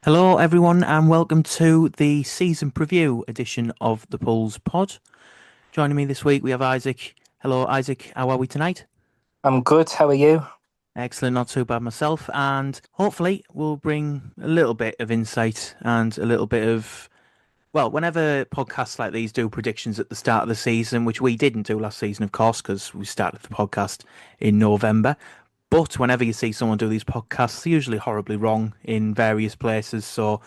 Hello, everyone, and welcome to the season preview edition of the Pulls Pod. Joining me this week, we have Isaac. Hello, Isaac. How are we tonight? I'm good. How are you? Excellent, not too bad myself, and hopefully, we'll bring a little bit of insight and a little bit of whenever podcasts like these do predictions at the start of the season, which we didn't do last season, of course, because we started the podcast in November. But whenever you see someone do these podcasts, they're usually horribly wrong in various places. So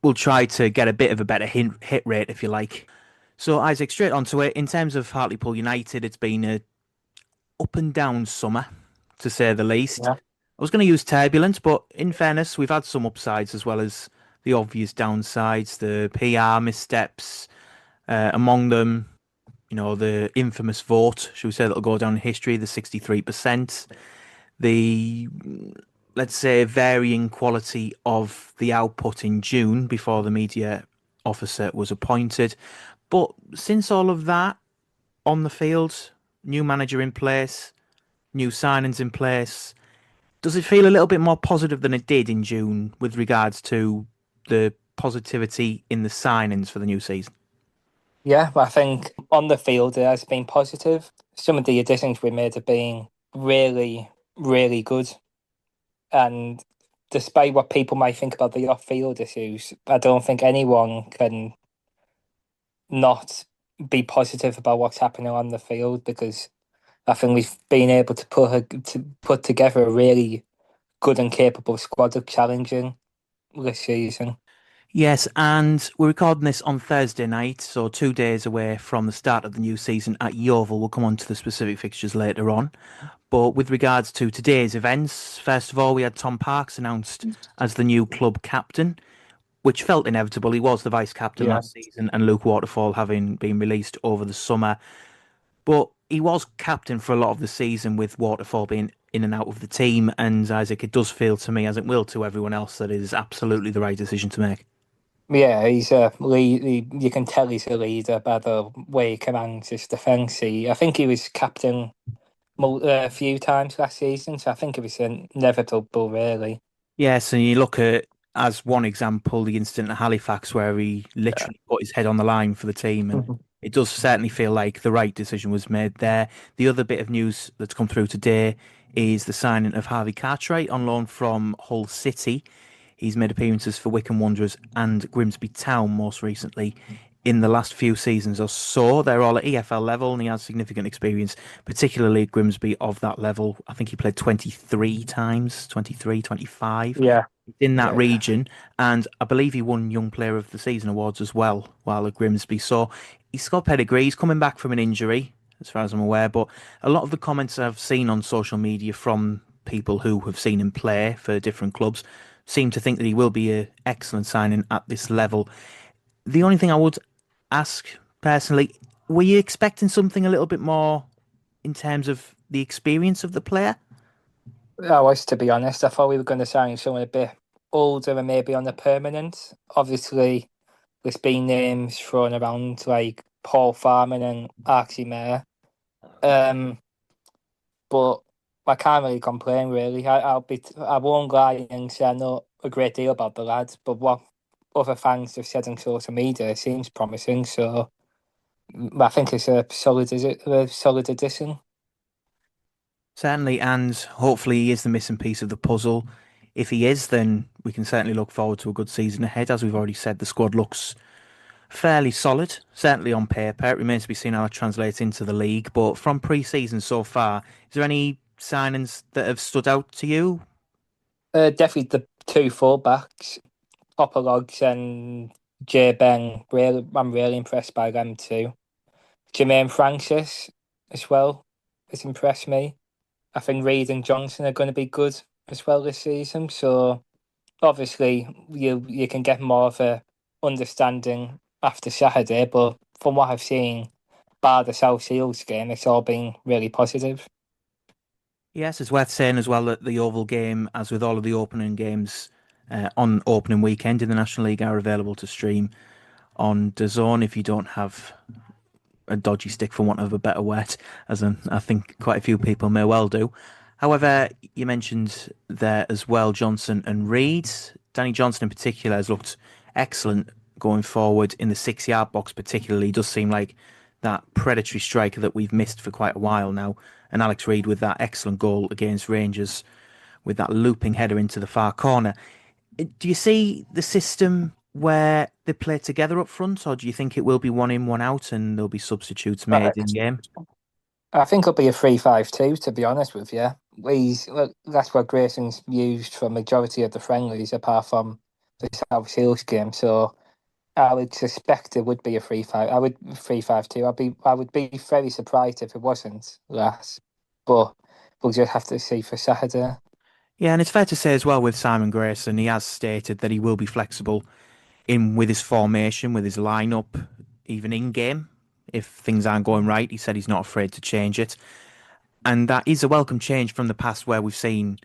we'll try to get a bit of a better hit rate, if you like. So, Isaac, straight onto it. In terms of Hartlepool United, it's been a up and down summer, to say the least. Yeah. I was going to use turbulent, but in fairness, we've had some upsides as well as the obvious downsides, the PR missteps, among them, the infamous vote, should we say, that'll go down in history, the 63%, the, let's say, varying quality of the output in June before the media officer was appointed. But since all of that on the field, new manager in place, new signings in place, does it feel a little bit more positive than it did in June with regards to the positivity in the signings for the new season? Yeah, I think on the field it has been positive. Some of the additions we made have been really, really good. And despite what people might think about the off-field issues, I don't think anyone can not be positive about what's happening on the field because I think we've been able to put together a really good and capable squad of challenging this season. Yes, and we're recording this on Thursday night, so 2 days away from the start of the new season at Yeovil. We'll come on to the specific fixtures later on. But with regards to today's events, first of all, we had Tom Parks announced as the new club captain, which felt inevitable. He was the vice captain Yeah. last season, and Luke Waterfall having been released over the summer. But he was captain for a lot of the season, with Waterfall being in and out of the team. And Isaac, it does feel to me, as it will to everyone else, that it is absolutely the right decision to make. Yeah, he's a lead. You can tell he's a leader by the way he commands his defence. I think he was captain a few times last season, so I think it was inevitable, really. Yes, and you look at, as one example, the incident at Halifax where he Yeah. literally put his head on the line for the team, and Mhm. it does certainly feel like the right decision was made there. The other bit of news that's come through today is the signing of Harvey Cartwright on loan from Hull City. He's made appearances for Wycombe Wanderers and Grimsby Town most recently in the last few seasons or so. They're all at EFL level, and he has significant experience, particularly at Grimsby of that level. I think he played 23 times, 23, 25 Yeah, in that yeah, yeah. region, and I believe he won Young Player of the Season awards as well while at Grimsby. So he's got pedigree. He's coming back from an injury, as far as I'm aware, but a lot of the comments I've seen on social media from people who have seen him play for different clubs seem to think that he will be an excellent signing at this level. The only thing I would ask personally, were you expecting something a little bit more in terms of the experience of the player? I was, to be honest, I thought we were going to sign someone a bit older and maybe on a permanent. Obviously, there's been names thrown around like Paul Farman and Archie Mayer. Um, but I can't really complain. Really, I won't lie and say I know a great deal about the lads, but what other fans have said on social media seems promising. So I think it's a solid addition. Certainly, and hopefully he is the missing piece of the puzzle. If he is, then we can certainly look forward to a good season ahead. As we've already said, the squad looks fairly solid, certainly on paper. It remains to be seen how it translates into the league. But from pre-season so far, is there any signings that have stood out to you? Definitely the two fullbacks, Opalogs and J Ben. Really, I'm really impressed by them too. Jermaine Francis as well has impressed me. I think Reid and Johnson are going to be good as well this season. So obviously you can get more of a understanding after Saturday, but from what I've seen, bar the South Shields game, it's all been really positive. Yes, it's worth saying as well that the Oval game, as with all of the opening games on opening weekend in the National League, are available to stream on DAZN if you don't have a dodgy stick, for want of a better word, I think quite a few people may well do. However, you mentioned there as well Johnson and Reid. Danny Johnson in particular has looked excellent going forward in the 6 yard box, particularly. He does seem like that predatory striker that we've missed for quite a while now. And Alex Reid with that excellent goal against Rangers with that looping header into the far corner. Do you see the system where they play together up front, or do you think it will be one in, one out, and there'll be substitutes made in game? I think it'll be a 3-5-2, to be honest with you. That's what Grayson's used for majority of the friendlies, apart from the South Shields game. So I would suspect it would be a 3-5. I would 3-5-2. I would be very surprised if it wasn't last, but we'll just have to see for Saturday. Yeah, and it's fair to say as well with Simon Grayson, he has stated that he will be flexible in with his formation, with his lineup, even in game. If things aren't going right, he said he's not afraid to change it. And that is a welcome change from the past where we've seen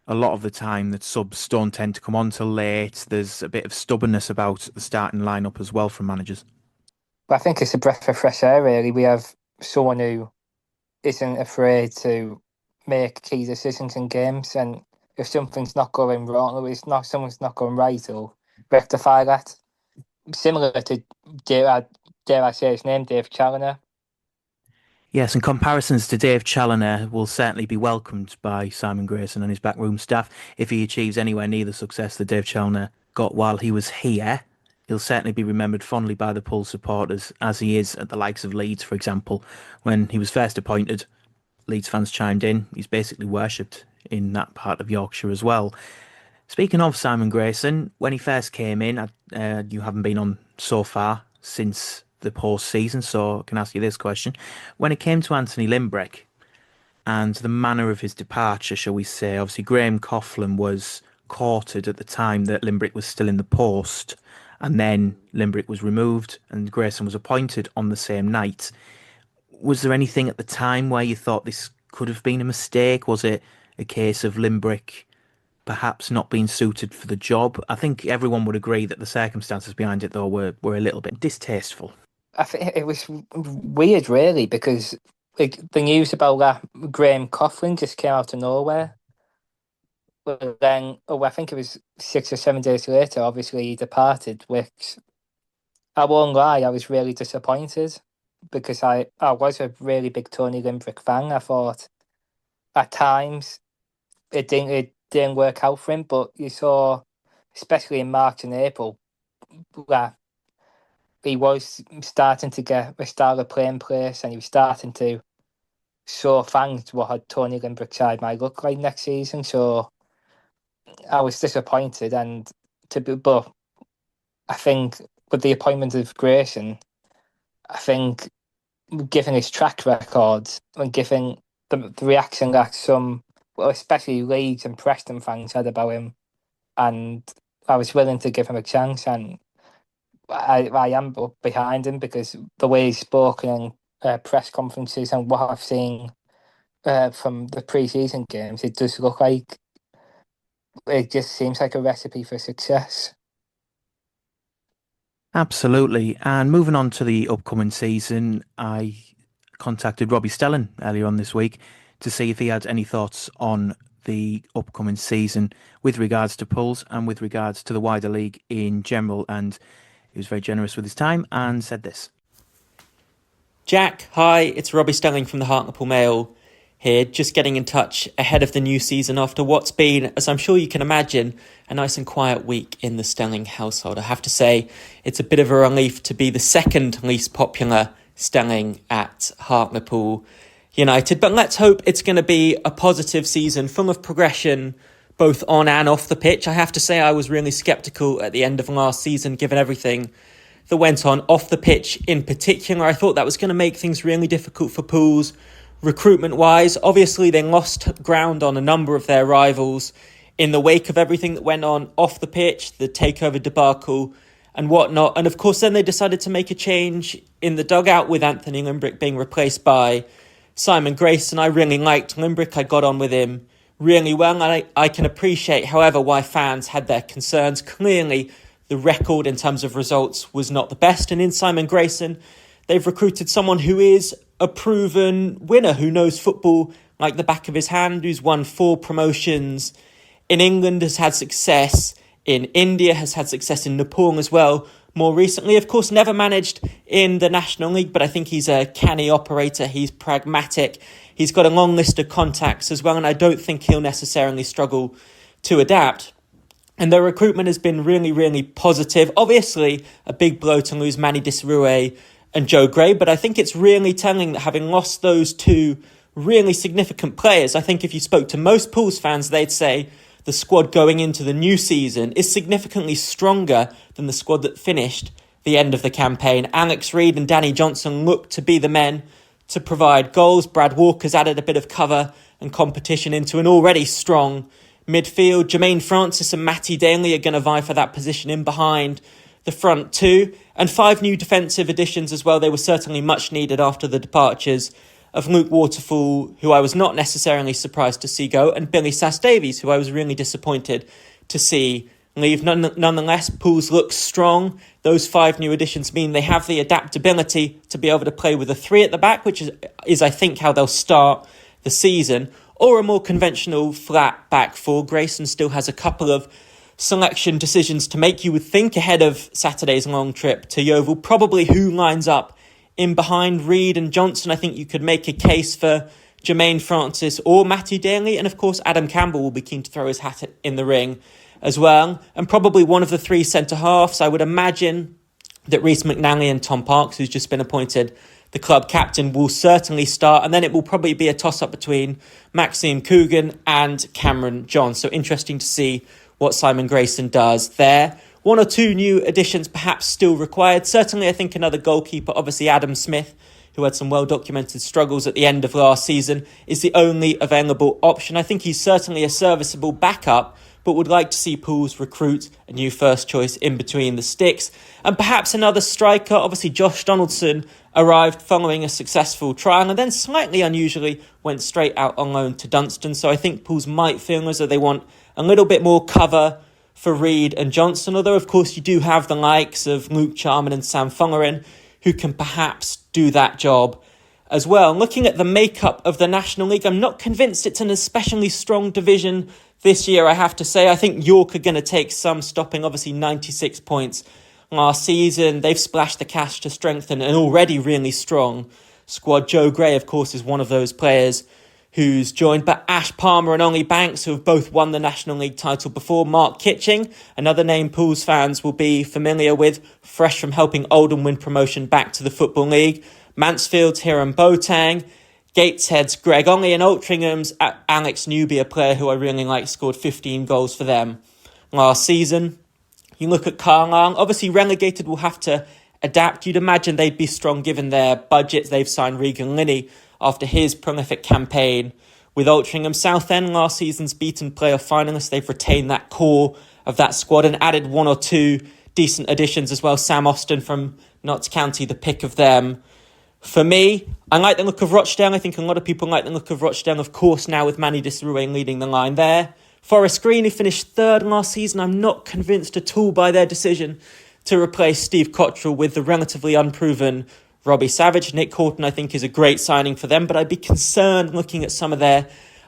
a lot of the time that subs don't tend to come on till late. There's a bit of stubbornness about the starting lineup as well from managers. But I think it's a breath of fresh air, really. We have someone who isn't afraid to make key decisions in games, and if something's not going wrong, or someone's not going right, he'll rectify that. Similar to dare I say his name, Dave Challoner. Yes, and comparisons to Dave Challoner will certainly be welcomed by Simon Grayson and his backroom staff. If he achieves anywhere near the success that Dave Challoner got while he was here, he'll certainly be remembered fondly by the Pool supporters, as he is at the likes of Leeds, for example. When he was first appointed, Leeds fans chimed in. He's basically worshipped in that part of Yorkshire as well. Speaking of Simon Grayson, when he first came in, you haven't been on so far since the post-season, so I can ask you this question. When it came to Anthony Limbrick and the manner of his departure, shall we say, obviously Graham Coughlin was courted at the time that Limbrick was still in the post, and then Limbrick was removed and Grayson was appointed on the same night. Was there anything at the time where you thought this could have been a mistake? Was it a case of Limbrick perhaps not being suited for the job? I think everyone would agree that the circumstances behind it, though, were a little bit distasteful. I think it was weird, really, because the news about that Graham Coughlin just came out of nowhere. But then, I think it was 6 or 7 days later, obviously he departed, which I won't lie, I was really disappointed because I was a really big Tony Limbrick fan. I thought at times it didn't work out for him, but you saw, especially in March and April, that he was starting to get a style of play in place, and he was starting to show fans what a Tony Limbrick side might look like next season. So I was disappointed, but I think with the appointment of Grayson, I think given his track record and given the reaction that some, well, especially Leeds and Preston fans had about him, and I was willing to give him a chance, and I am behind him because the way he's spoken in press conferences and what I've seen from the pre-season games, it does look like it just seems like a recipe for success. Absolutely. And moving on to the upcoming season, I contacted Robbie Stelling earlier on this week to see if he had any thoughts on the upcoming season with regards to Pools and with regards to the wider league in general. And he was very generous with his time and said this. Jack, hi, it's Robbie Stelling from the Hartlepool Mail here, just getting in touch ahead of the new season after what's been, as I'm sure you can imagine, a nice and quiet week in the Stelling household. I have to say, it's a bit of a relief to be the second least popular Stelling at Hartlepool United, but let's hope it's going to be a positive season full of progression both on and off the pitch. I have to say I was really sceptical at the end of last season given everything that went on off the pitch in particular. I thought that was going to make things really difficult for Pools recruitment-wise. Obviously, they lost ground on a number of their rivals in the wake of everything that went on off the pitch, the takeover debacle and whatnot. And of course, then they decided to make a change in the dugout with Anthony Limbrick being replaced by Simon Grayson. I really liked Limbrick. I got on with him really well. And I can appreciate, however, why fans had their concerns. Clearly, the record in terms of results was not the best. And in Simon Grayson, they've recruited someone who is a proven winner, who knows football like the back of his hand, who's won 4 promotions in England, has had success in India, has had success in Nepal as well more recently. Of course, never managed in the National League, but I think he's a canny operator. He's pragmatic. He's got a long list of contacts as well, and I don't think he'll necessarily struggle to adapt. And their recruitment has been really, really positive. Obviously, a big blow to lose Manny Disarue and Joe Gray, but I think it's really telling that having lost those two really significant players, I think if you spoke to most Pools fans, they'd say the squad going into the new season is significantly stronger than the squad that finished the end of the campaign. Alex Reid and Danny Johnson look to be the men to provide goals. Brad Walker's added a bit of cover and competition into an already strong midfield. Jermaine Francis and Matty Daly are going to vie for that position in behind the front two. And 5 new defensive additions as well. They were certainly much needed after the departures of Luke Waterfall, who I was not necessarily surprised to see go, and Billy Sass-Davies, who I was really disappointed to see leave. Nonetheless, Pools look strong. Those 5 new additions mean they have the adaptability to be able to play with a 3 at the back, which is I think, how they'll start the season, or a more conventional flat back 4. Grayson still has a couple of selection decisions to make, you would think, ahead of Saturday's long trip to Yeovil. Probably who lines up in behind Reid and Johnson. I think you could make a case for Jermaine Francis or Matty Daly, and of course Adam Campbell will be keen to throw his hat in the ring as well. And probably one of the 3 centre-halves. I would imagine that Rhys McNally and Tom Parks, who's just been appointed the club captain, will certainly start, and then it will probably be a toss-up between Maxime Coogan and Cameron John. So interesting to see what Simon Grayson does there. 1 or 2 new additions perhaps still required. Certainly, I think another goalkeeper, obviously Adam Smith, who had some well-documented struggles at the end of last season, is the only available option. I think he's certainly a serviceable backup, but would like to see Pools recruit a new first choice in between the sticks. And perhaps another striker. Obviously, Josh Donaldson arrived following a successful trial and then slightly unusually went straight out on loan to Dunstan. So I think Pools might feel as though they want a little bit more cover for Reid and Johnson, although of course you do have the likes of Luke Charman and Sam Fungerin who can perhaps do that job as well. And looking at the makeup of the National League, I'm not convinced it's an especially strong division this year, I have to say. I think York are going to take some stopping, obviously 96 points last season. They've splashed the cash to strengthen an already really strong squad. Joe Gray, of course, is one of those players who's joined, but Ash Palmer and Ollie Banks, who have both won the National League title before. Mark Kitching, another name Pools fans will be familiar with, fresh from helping Oldham win promotion back to the Football League. Mansfield's Hiram Boateng, Gateshead's Greg Onley, and Altringham's Alex Newby, a player who I really like, scored 15 goals for them last season. You look at Carlisle, obviously relegated will have to adapt. You'd imagine they'd be strong given their budget. They've signed Regan Linney after his prolific campaign with Altrincham. Southend, last season's beaten playoff finalists, they've retained that core of that squad and added 1 or 2 decent additions as well. Sam Austin from Notts County, the pick of them. For me, I like the look of Rochdale. I think a lot of people like the look of Rochdale, of course, now with Manny Disarue leading the line there. Forest Green, who finished 3rd last season, I'm not convinced at all by their decision to replace Steve Cottrell with the relatively unproven Robbie Savage. Nick Horton, I think, is a great signing for them, but I'd be concerned looking at some of their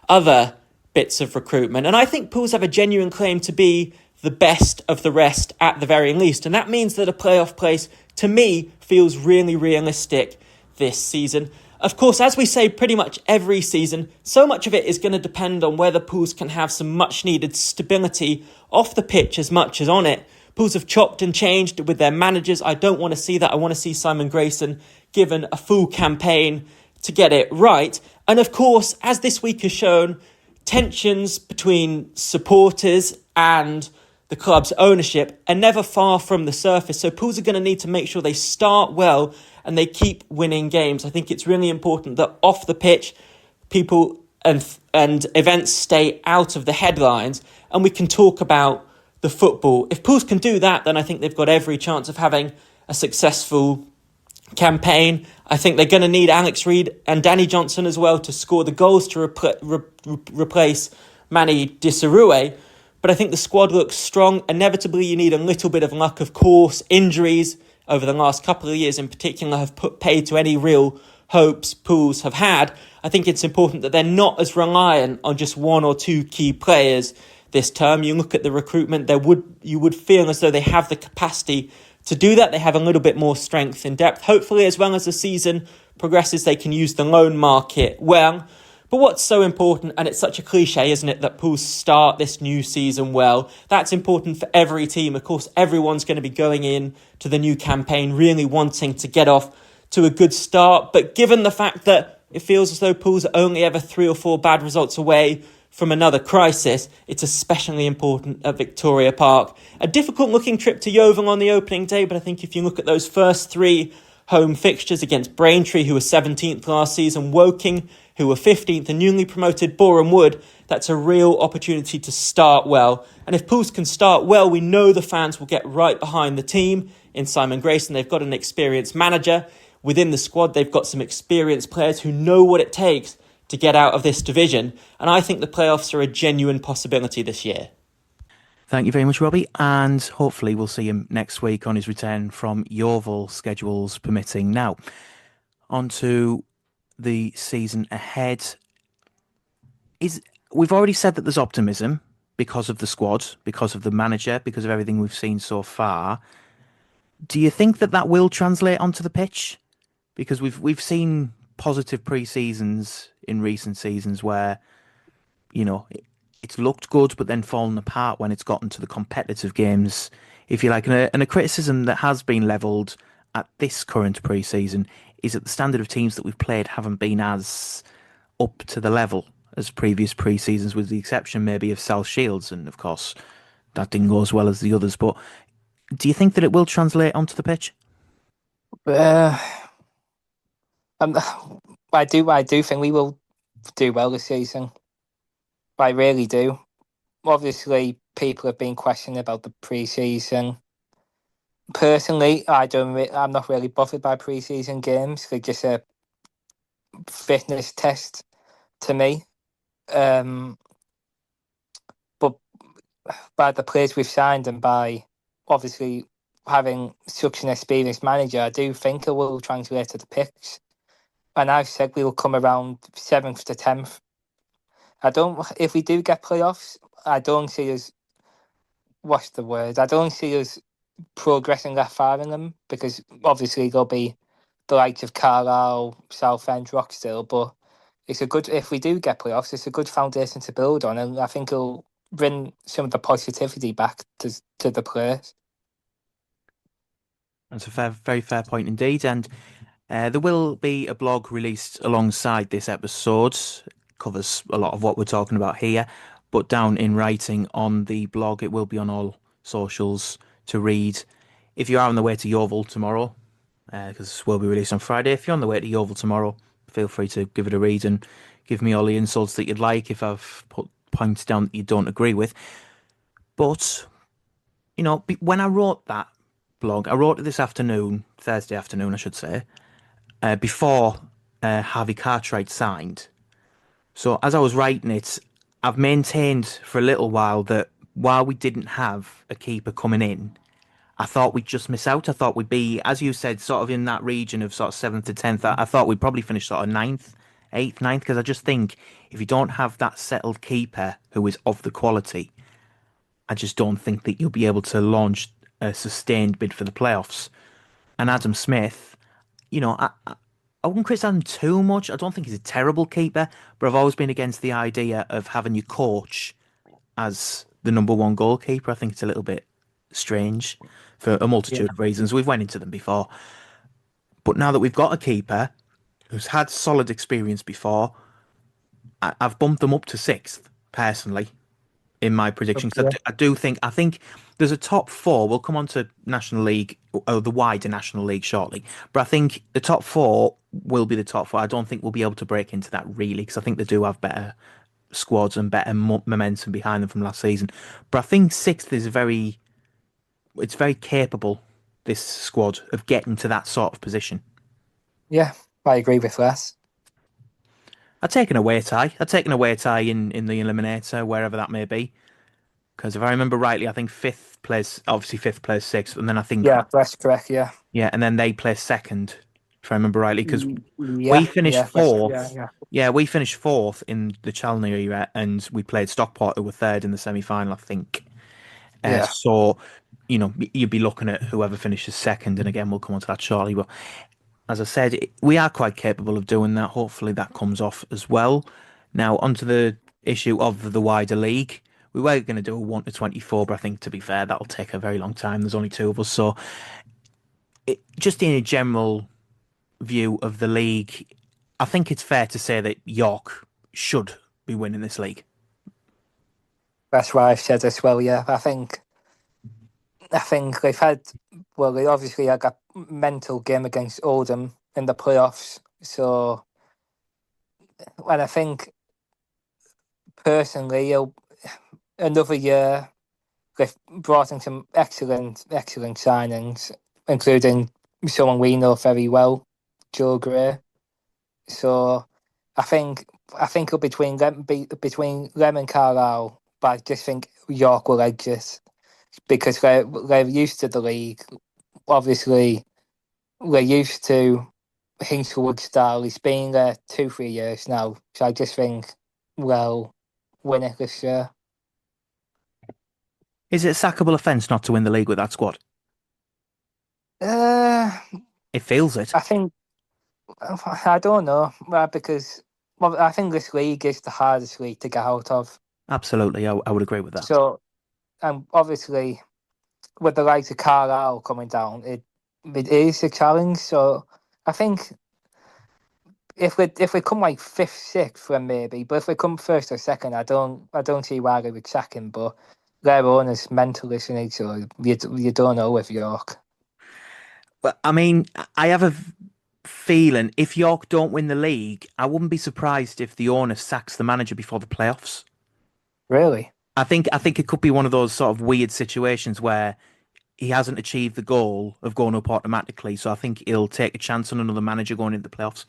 other bits of recruitment. And I think Pools have a genuine claim to be the best of the rest at the very least. And that means that a playoff place, to me, feels really realistic this season. Of course, as we say pretty much every season, so much of it is going to depend on whether Pools can have some much-needed stability off the pitch as much as on it. Pools have chopped and changed with their managers. I don't want to see that. I want to see Simon Grayson given a full campaign to get it right. And of course, as this week has shown, tensions between supporters and the club's ownership are never far from the surface. So Pools are going to need to make sure they start well and they keep winning games. I think it's really important that off the pitch, people and events stay out of the headlines and we can talk about the football. If Pools can do that, then I think they've got every chance of having a successful campaign. I think they're going to need Alex Reid and Danny Johnson as well to score the goals to replace Manny Disarue. But I think the squad looks strong. Inevitably, you need a little bit of luck, of course. Injuries over the last couple of years in particular have put paid to any real hopes Pools have had. I think it's important that they're not as reliant on just 1 or 2 key players this term. You look at the recruitment, you would feel as though they have the capacity to do that. They have a little bit more strength in depth. Hopefully, as well as the season progresses, they can use the loan market well. But what's so important, and it's such a cliche, isn't it, that Pools start this new season well? That's important for every team. Of course, everyone's going to be going in to the new campaign really wanting to get off to a good start. But given the fact that it feels as though Pools are only ever 3 or 4 bad results away from another crisis, it's especially important at Victoria Park. A difficult looking trip to Yeovil on the opening day, but I think if you look at those first 3 home fixtures against Braintree, who were 17th last season, Woking, who were 15th, and newly promoted Boreham Wood, that's a real opportunity to start well. And if Pools can start well, we know the fans will get right behind the team in Simon Grayson. They've got an experienced manager. Within the squad, they've got some experienced players who know what it takes to get out of this division. And I think the playoffs are a genuine possibility this year. Thank you very much, Robbie. And hopefully we'll see him next week on his return from Yeovil, schedules permitting. Now, on to the season ahead. We've already said that there's optimism because of the squad, because of the manager, because of everything we've seen so far. Do you think that will translate onto the pitch? Because we've seen positive pre-seasons in recent seasons where, it's looked good but then fallen apart when it's gotten to the competitive games, if you like. And a criticism that has been levelled at this current pre-season is that the standard of teams that we've played haven't been as up to the level as previous pre-seasons, with the exception maybe of South Shields, and of course that didn't go as well as the others. But do you think that it will translate onto the pitch? I do think we will do well this season. I really do. Obviously, people have been questioning about the pre-season. Personally, I'm not really bothered by pre-season games. They're just a fitness test to me. But by the players we've signed and by obviously having such an experienced manager, I do think it will translate to the pitch. And I've said we will come around 7th to 10th. If we do get playoffs, I don't see us, I don't see us progressing that far in them, because obviously there'll be the likes of Carlisle, Southend, Rochdale, but if we do get playoffs, it's a good foundation to build on, and I think it'll bring some of the positivity back to the players. That's a very fair point indeed. And there will be a blog released alongside this episode. It covers a lot of what we're talking about here, but down in writing on the blog, it will be on all socials to read. If you are on the way to Yeovil tomorrow, because this will be released on Friday, if you're on the way to Yeovil tomorrow, feel free to give it a read and give me all the insults that you'd like if I've put points down that you don't agree with. But, when I wrote that blog, I wrote it this afternoon, Thursday afternoon, I should say, before Harvey Cartwright signed. So as I was writing it, I've maintained for a little while that while we didn't have a keeper coming in, I thought we'd just miss out. I thought we'd be, as you said, sort of in that region of sort of 7th to 10th. I thought we'd probably finish sort of 9th, 8th, 9th, because I just think if you don't have that settled keeper who is of the quality, I just don't think that you'll be able to launch a sustained bid for the playoffs. And Adam Smith, I wouldn't criticise him too much. I don't think he's a terrible keeper, but I've always been against the idea of having your coach as the number one goalkeeper. I think it's a little bit strange for a multitude of reasons. We've went into them before. But now that we've got a keeper who's had solid experience before, I've bumped them up to 6th, personally, in my prediction. So I think there's a top 4. We'll come on to National League, or the wider National League shortly. But I think the top 4 will be the top 4. I don't think we'll be able to break into that really, because I think they do have better squads and better momentum behind them from last season. But I think 6th is very capable, this squad, of getting to that sort of position. Yeah, I agree with Les. I'd take an away tie. I'd take an away tie in the eliminator, wherever that may be. Because if I remember rightly, I think 5th plays 6th, and then I think... Yeah, that's correct, yeah. Yeah, and then they play 2nd, if I remember rightly, because we Yeah, finished yeah, yeah, fourth. yeah. Yeah, we finished fourth in the Challenger era, and we played Stockport, who were third in the semi-final, I think. Yeah. So, you'd be looking at whoever finishes second, and again, we'll come on to that shortly. But as I said, we are quite capable of doing that. Hopefully, that comes off as well. Now, onto the issue of the wider league. We were going to do a 1 to 24, but I think, to be fair, that'll take a very long time. There's only two of us. So, just in a general view of the league, I think it's fair to say that York should be winning this league. That's why I've said as well. Yeah, I think they've had. Well, they obviously had a mental game against Oldham in the playoffs. So, and I think personally, another year they've brought in some excellent signings, including someone we know very well, Joe Gray. So, I think it'll between them and Carlisle, but I just think York will exit because they're used to the league. Obviously, we're used to Hinklewood style. He's been there 2-3 years now, so I just think we'll win it this year. Is it a sackable offence not to win the league with that squad? Uh, It feels it. I think I don't know because I think this league is the hardest league to get out of. Absolutely, I would agree with that. So, and obviously, with the likes of Carlisle coming down, it is a challenge. So, I think if we come like fifth, sixth, then maybe. But if we come first or second, I don't see why they would sack him. But their owners mental, isn't it? So you don't know with York. But I mean, I have a feeling if York don't win the league, I wouldn't be surprised if the owner sacks the manager before the playoffs. Really? I think it could be one of those sort of weird situations where he hasn't achieved the goal of going up automatically. So I think he'll take a chance on another manager going into the playoffs.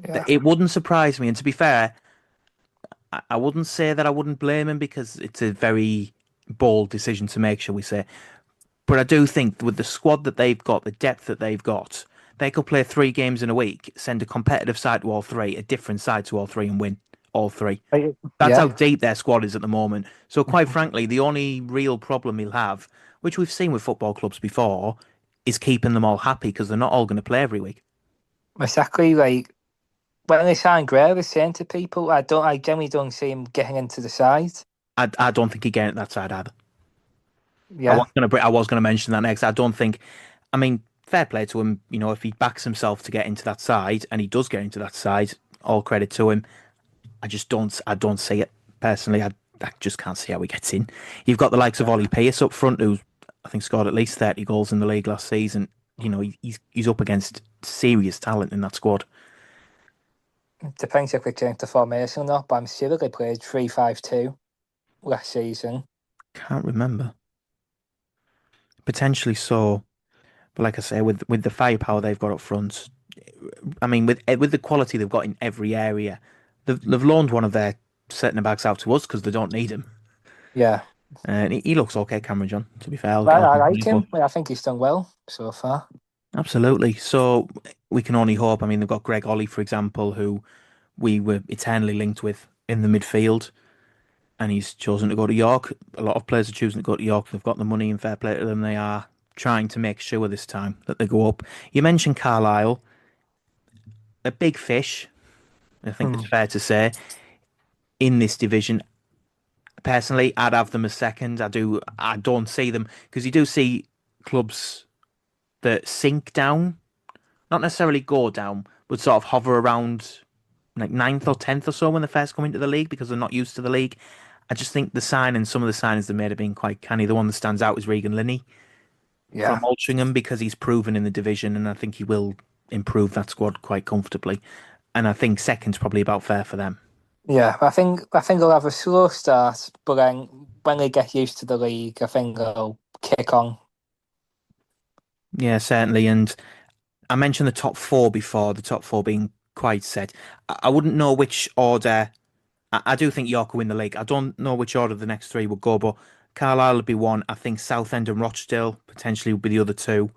Yeah. It wouldn't surprise me. And to be fair, I wouldn't say that I wouldn't blame him because it's a very bold decision to make, shall we say. But I do think with the squad that they've got, the depth that they've got, they could play 3 games in a week, send a competitive side to all three, a different side to all three, and win all three. That's how Yeah. deep their squad is at the moment. So, quite frankly, the only real problem he'll have, which we've seen with football clubs before, is keeping them all happy because they're not all going to play every week. Exactly. Like when they signed Gray, I was saying to people, I generally don't see him getting into the side. I don't think he get it that side either. Yeah. I was gonna mention that next. I don't think. I mean, fair play to him. If he backs himself to get into that side, and he does get into that side, all credit to him. I just don't. I don't see it personally. I just can't see how he gets in. You've got the likes of Ollie Pearce up front, who I think scored at least 30 goals in the league last season. He's up against serious talent in that squad. Depends if we change the formation or not, but I'm sure they played 3-5-2 last season. Can't remember. Potentially so, but like I say, with the firepower they've got up front, I mean, with the quality they've got in every area, they've loaned one of their centre backs out to us because they don't need him. Yeah. And he looks okay, Cameron John. To be fair, I like him. I think he's done well so far. absolutely. So we can only hope. I mean, they've got Greg Ollie, for example, who we were eternally linked with in the midfield, and he's chosen to go to York. A lot of players are choosing to go to York. They've got the money, and fair play to them. They are trying to make sure this time that they go up. You mentioned Carlisle, a big fish. I think it's fair to say in this division. Personally, I'd have them as second. I don't see them because you do see clubs that sink down, not necessarily go down, but sort of hover around like ninth or 10th or so when they first come into the league because they're not used to the league. I just think some of the signings they made have been quite canny. The one that stands out is Regan Linney from Yeah. Altrincham because he's proven in the division and I think he will improve that squad quite comfortably. And I think second's probably about fair for them. Yeah, I think they'll have a slow start, but then when they get used to the league, I think they'll kick on. Yeah, certainly. And I mentioned the top four before, the top four being quite set. I wouldn't know which order. I do think York will win the league. I don't know which order the next three would go, but Carlisle would be one. I think Southend and Rochdale potentially would be the other two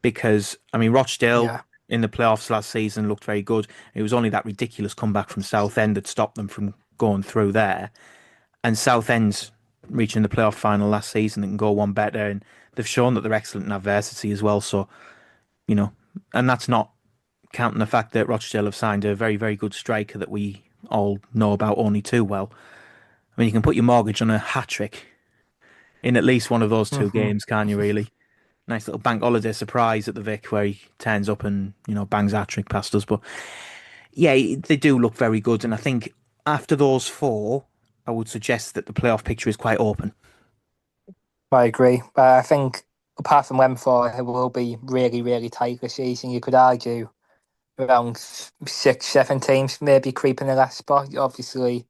because, I mean, Rochdale, Yeah. in the playoffs last season looked very good. It was only that ridiculous comeback from Southend that stopped them from going through there. And Southend's reaching the playoff final last season and can go one better. And they've shown that they're excellent in adversity as well. So, you know, and that's not counting the fact that Rochdale have signed a very, very good striker that we all know about only too well. I mean, you can put your mortgage on a hat trick in at least one of those two Hmm. games, can't you, really? Nice little bank holiday surprise at the Vic where he turns up and, bangs hat trick past us. But yeah, they do look very good. And I think after those four, I would suggest that the playoff picture is quite open. I agree. But I think apart from them four, it will be really, really tight this season. You could argue around 6, 7 teams maybe creeping the last spot. Obviously,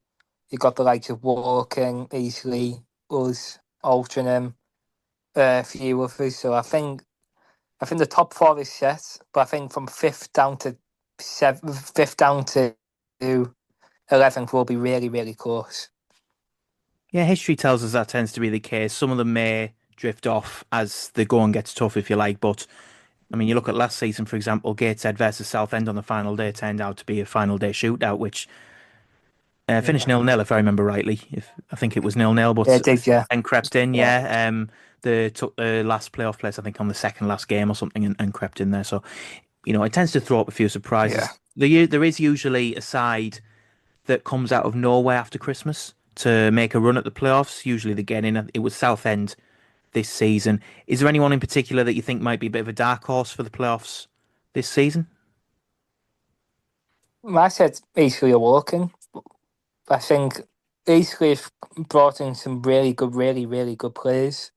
you got the likes of Walking, Eastleigh, us, Altrincham, a few others. So I think the top four is set, but I think from fifth down to 11th will be really, really close. Yeah, history tells us that tends to be the case. Some of them may drift off as the going gets tough, if you like. But I mean, you look at last season, for example, Gateshead versus Southend on the final day turned out to be a final day shootout, which finished Yeah, 0-0, if I remember rightly. If I think it was 0-0, yeah, but it did, yeah, and crept in. yeah, Yeah, they took the last playoff place, I think, on the second last game or something, and crept in there. So it tends to throw up a few yeah. surprises. There is usually a side that comes out of nowhere after Christmas to make a run at the playoffs. Usually they get in. It was Southend this season. Is there anyone in particular that you think might be a bit of a dark horse for the playoffs this season? I said Eastleigh are walking. I think Eastleigh have brought in some really good, really, really good players.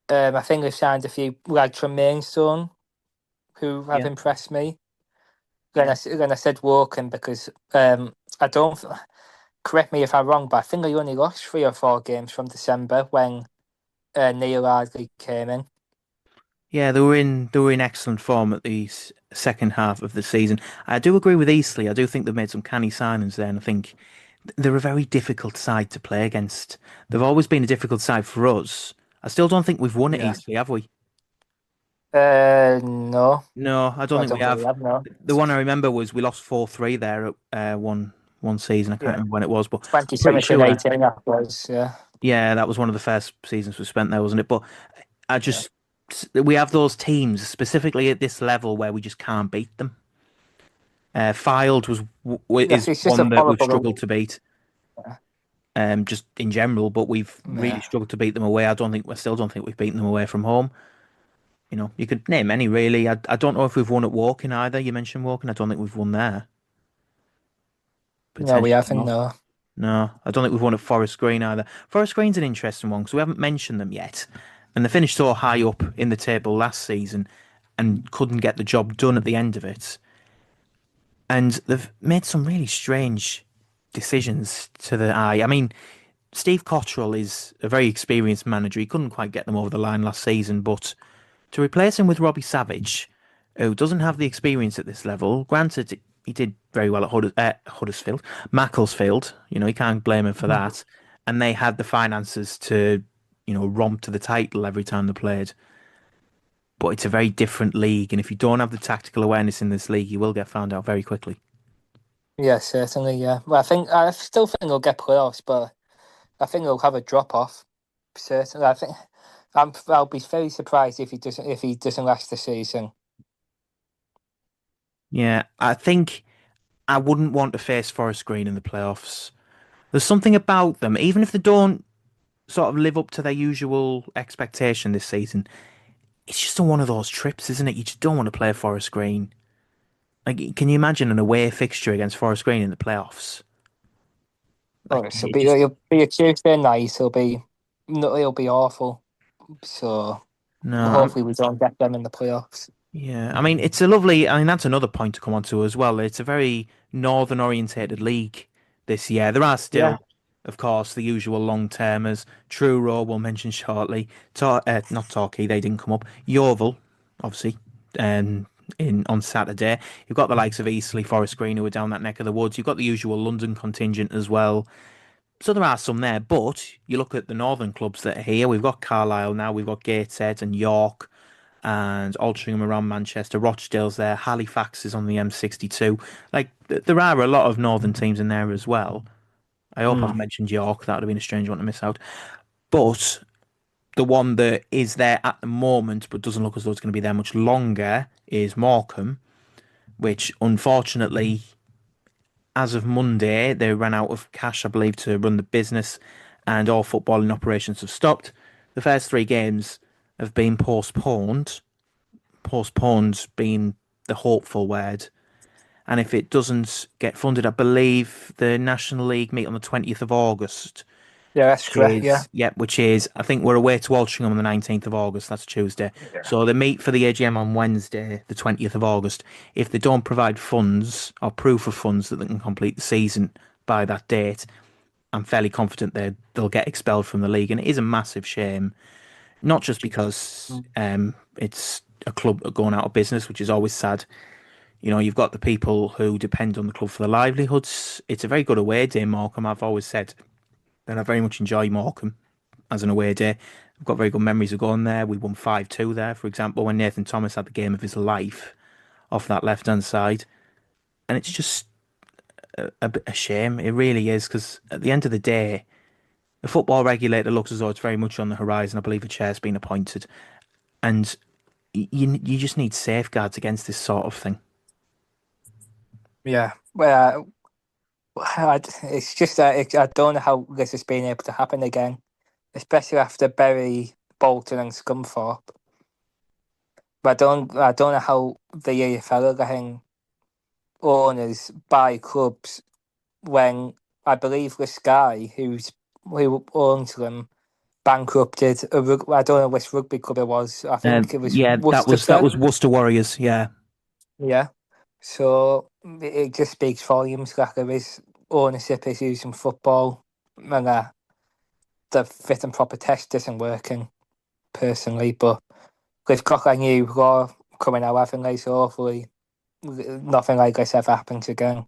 I think they've signed a few lads from Maidstone who have Yeah. impressed me. Then I said Woking because I don't. Correct me if I'm wrong, but I think they only lost 3 or 4 games from December when Neil Ardley came in. Yeah, they were in excellent form at the second half of the season. I do agree with Eastleigh. I do think they've made some canny signings there, and I think they're a very difficult side to play against. They've always been a difficult side for us. I still don't think we've won at Yeah. Eastleigh, have we? No, No, I don't I think we don't believe have. that. No, The one I remember was we lost 4-3 there at one season. I can't yeah, remember when it was, but I'm pretty 2017, sure. 18. That was, yeah. Yeah, that was one of the first seasons we spent there, wasn't it? But I just we have those teams specifically at this level where we just can't beat them. Fylde Yes, is it's just a one that we've horrible. struggled to beat, just in general. But we've really Yeah. struggled to beat them away. I still don't think we've beaten them away from home. You could name any really. I don't know if we've won at Woking either. You mentioned Woking. I don't think we've won there. No, we Potentially haven't. not. No. No, I don't think we've won at Forest Green either. Forest Green's an interesting one because we haven't mentioned them yet, and they finished so high up in the table last season and couldn't get the job done at the end of it. And they've made some really strange decisions to the eye. I mean, Steve Cottrell is a very experienced manager. He couldn't quite get them over the line last season, but to replace him with Robbie Savage, who doesn't have the experience at this level, granted, he did very well at Huddersfield, Macclesfield, you can't blame him for that. And they had the finances to, romp to the title every time they played. But it's a very different league, and if you don't have the tactical awareness in this league, you will get found out very quickly. Yeah, certainly. Yeah. Well, I still think they'll get playoffs, but I think they'll have a drop off. Certainly, I'll be very surprised if he doesn't last the season. Yeah, I think I wouldn't want to face Forest Green in the playoffs. There's something about them, even if they don't sort of live up to their usual expectation this season. It's just one of those trips, isn't it? You just don't want to play Forest Green. Like, can you imagine an away fixture against Forest Green in the playoffs? Oh, Like, it'll it be just it'll be a Tuesday night. It'll be awful. So no. hopefully we don't get them in the playoffs. Yeah, I mean, it's a lovely. I mean, that's another point to come on to as well. It's a very northern orientated league this year. There are Yeah. still, of course, the usual long termers. Truro we'll mention shortly. Not Torquay, they didn't come up. Yeovil, obviously, in on Saturday. You've got the likes of Eastleigh, Forest Green, who are down that neck of the woods. You've got the usual London contingent as well. So there are some there, but you look at the northern clubs that are here. We've got Carlisle now. We've got Gateshead and York. and Altrincham around Manchester. Rochdale's there. Halifax is on the M62. Like there are a lot of northern teams in there as well. I hope I've mentioned York. That would have been a strange one to miss out. But the one that is there at the moment, but doesn't look as though it's going to be there much longer, is Morecambe, which unfortunately, as of Monday, they ran out of cash, I believe, to run the business, and all footballing operations have stopped. The first three games have been postponed. Postponed being the hopeful word. And if it doesn't get funded, I believe the National League meet on the 20th of August. Yeah, that's Which correct. Yeah. is, yep, which is, I think we're away to Altrincham on the 19th of August. That's Tuesday. Yeah. So they meet for the AGM on Wednesday, the 20th of August. If they don't provide funds or proof of funds that they can complete the season by that date, I'm fairly confident they'll get expelled from the league. And it is a massive shame, not just because it's a club going out of business, which is always sad. You know, you've got the people who depend on the club for their livelihoods. It's a very good away day, Morecambe. I've always said that I very much enjoy Morecambe as an away day. I've got very good memories of going there. We won 5-2 there, for example, when Nathan Thomas had the game of his life off that left-hand side. And it's just a shame. It really is, because at the end of the day, the football regulator looks as though it's very much on the horizon. I believe a chair's been appointed. And you just need safeguards against this sort of thing. Yeah. Well, it's just that I don't know how this has been able to happen again, especially after Bury, Bolton, and Scunthorpe. But I don't know how the EFL are getting owners buy clubs when I believe this guy who owns them bankrupted I don't know which rugby club it was. I think it was Yeah, that Worcestershire. was Worcester Warriors. Yeah, Yeah. So it just speaks volumes that there is ownership issues in football, and the fit and proper test isn't working personally. But they've got a new law coming out, haven't they? So hopefully nothing like this ever happens again.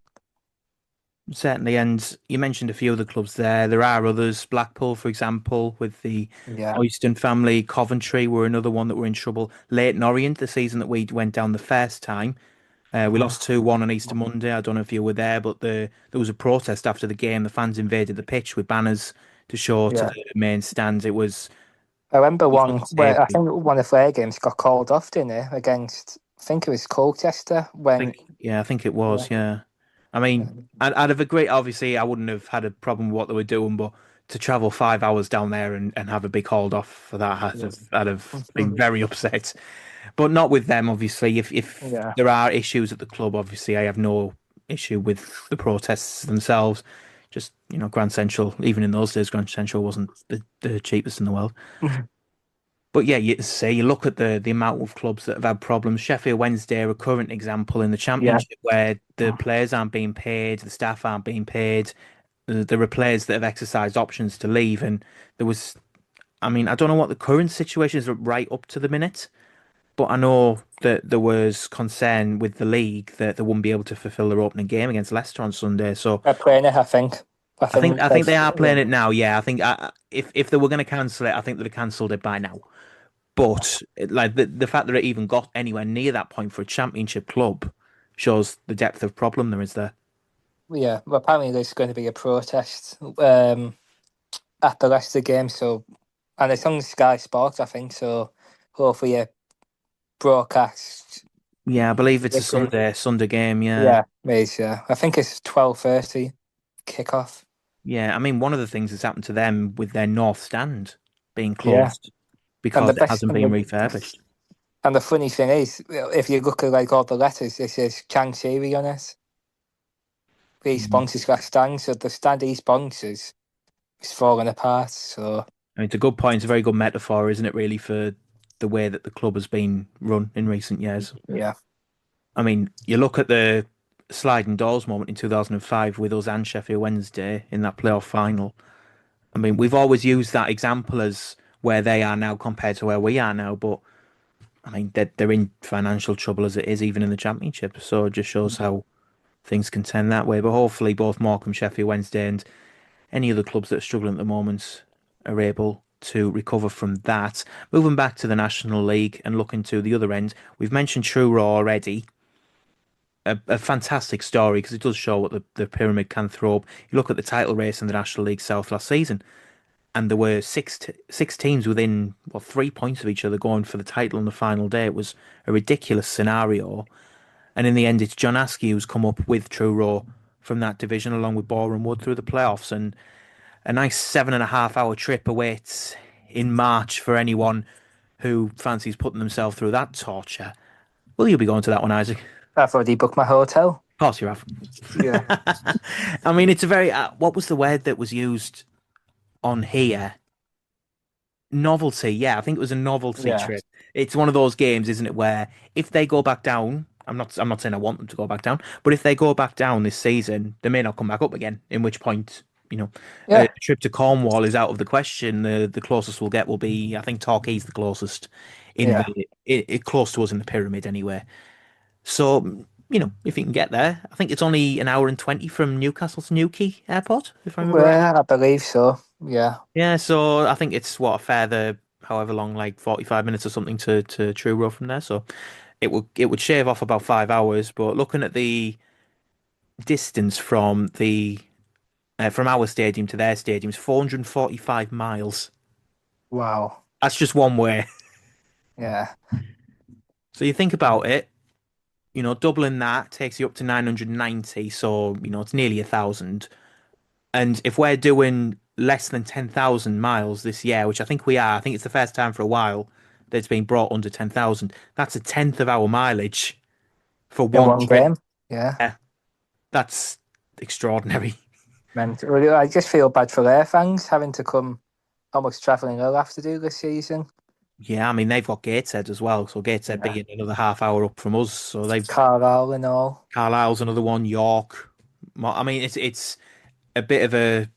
certainly. And you mentioned a few other clubs there. There are others. Blackpool, for example, with the Yeah. Oyston family. Coventry were another one that were in trouble. Leyton Orient, the season that we went down the first time. We lost 2-1 on Easter Monday. I don't know if you were there, but there was a protest after the game. The fans invaded the pitch with banners to show to Yeah. the main stands. It was I remember one where I unsavory. think one of their games got called off, didn't it? Against, I think it was Colchester when. I think it Yeah. was. Yeah, I mean, I'd have agreed. Obviously, I wouldn't have had a problem with what they were doing, but to travel 5 hours down there and have a big hold off for that, I'd have been very upset. But not with them, obviously. If Yeah. there are issues at the club, obviously, I have no issue with the protests themselves. Just, Grand Central, even in those days, Grand Central wasn't the cheapest in the world. But yeah, you look at the amount of clubs that have had problems. Sheffield Wednesday are a current example in the Yeah. Championship where the players aren't being paid, the staff aren't being paid. There are players that have exercised options to leave, and there was, I mean, I don't know what the current situation is right up to the minute, but I know that there was concern with the league that they wouldn't be able to fulfill their opening game against Leicester on Sunday. So They're playing it, I think. I think I think they are yeah. playing it now. Yeah, I think if they were going to cancel it, I think they'd have cancelled it by now. But like the fact that it even got anywhere near that point for a championship club shows the depth of problem there is there. Yeah, well, apparently there's going to be a protest at the Leicester game, so and it's on Sky Sports, I think. So hopefully a broadcast. Yeah, I believe it's a This is- Sunday game. Yeah, Yeah, it is. Yeah, I think it's 12:30 kickoff. yeah. I mean, one of the things that's happened to them with their north stand being Yeah, closed and because the it best hasn't been refurbished. and the funny thing is, if you look at like all the letters, it says Chang Siri on it. He Mhm. sponsors that stand, so the stand he sponsors is falling apart. So I mean, it's a good point. It's a very good metaphor, isn't it? Really, for the way that the club has been run in recent years. yeah, I mean, you look at the sliding doors moment in 2005 with us and Sheffield Wednesday in that playoff final. I mean, we've always used that example as where they are now compared to where we are now, but I mean, they're in financial trouble as it is, even in the Championship. So it just shows how things can turn that way. But hopefully, both Morecambe, Sheffield Wednesday, and any other clubs that are struggling at the moment are able to recover from that. Moving back to the National League and looking to the other end, we've mentioned Truro already. A fantastic story because it does show what the pyramid can throw up. You look at the title race in the National League South last season, and there were six teams within 3 points of each other going for the title on the final day. It was a ridiculous scenario, and in the end, it's John Askey who's come up with Truro from that division along with Boreham Wood through the playoffs, and a nice 7.5 hour trip awaits in March for anyone who fancies putting themselves through that torture. Will you be going to that one, Isaac? I've already booked my hotel. Of course you have. Yeah. I mean, it's a very what was the word that was used on here? Novelty. Yeah, I think it was a novelty Yeah. trip. It's one of those games, isn't it, where if they go back down, I'm not saying I want them to go back down, but if they go back down this season, they may not come back up again. In which point, a Yeah. trip to Cornwall is out of the question. The closest we'll get will be, I think, Torquay's the closest in Yeah. it close to us in the pyramid anyway. So, if you can get there, I think it's only an hour and 20 from Newcastle to Newquay Airport, if I remember right. Well, I believe so. Yeah. Yeah, so I think it's a further however long, like 45 minutes or something to Truro from there. So it would shave off about 5 hours. But looking at the distance from our stadium to their stadium is 445 miles. Wow. That's just one way. Yeah. So you think about it, doubling that takes you up to 990. So, it's nearly 1,000. And if we're doing less than 10,000 miles this year, which I think we are, I think it's the first time for a while that it's been brought under 10,000. That's a tenth of our mileage for In one one trip. game. Yeah. Yeah, that's extraordinary. Mental. I just feel bad for their fans having to come. How much travelling they'll have to do this season. Yeah, I mean, they've got Gateshead as well. So Gateshead Yeah. being another half hour up from us. So Carlisle and all. Carlisle's another one, York. I mean, it's a bit of a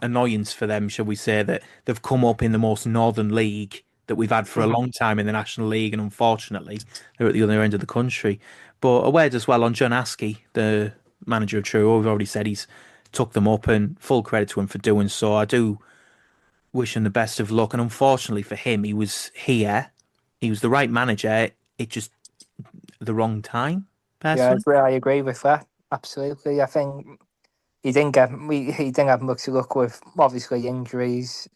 annoyance for them, shall we say, that they've come up in the most northern league that we've had for a long time in the National League, and unfortunately, they're at the other end of the country. But a word as well on John Askey, the manager of Truro. We've already said he's took them up, and full credit to him for doing so. I do wish him the best of luck, and unfortunately for him, he was here. He was the right manager. It just the wrong time, Yeah, personally. I agree with that. Absolutely. I think he didn't have much luck with obviously injuries.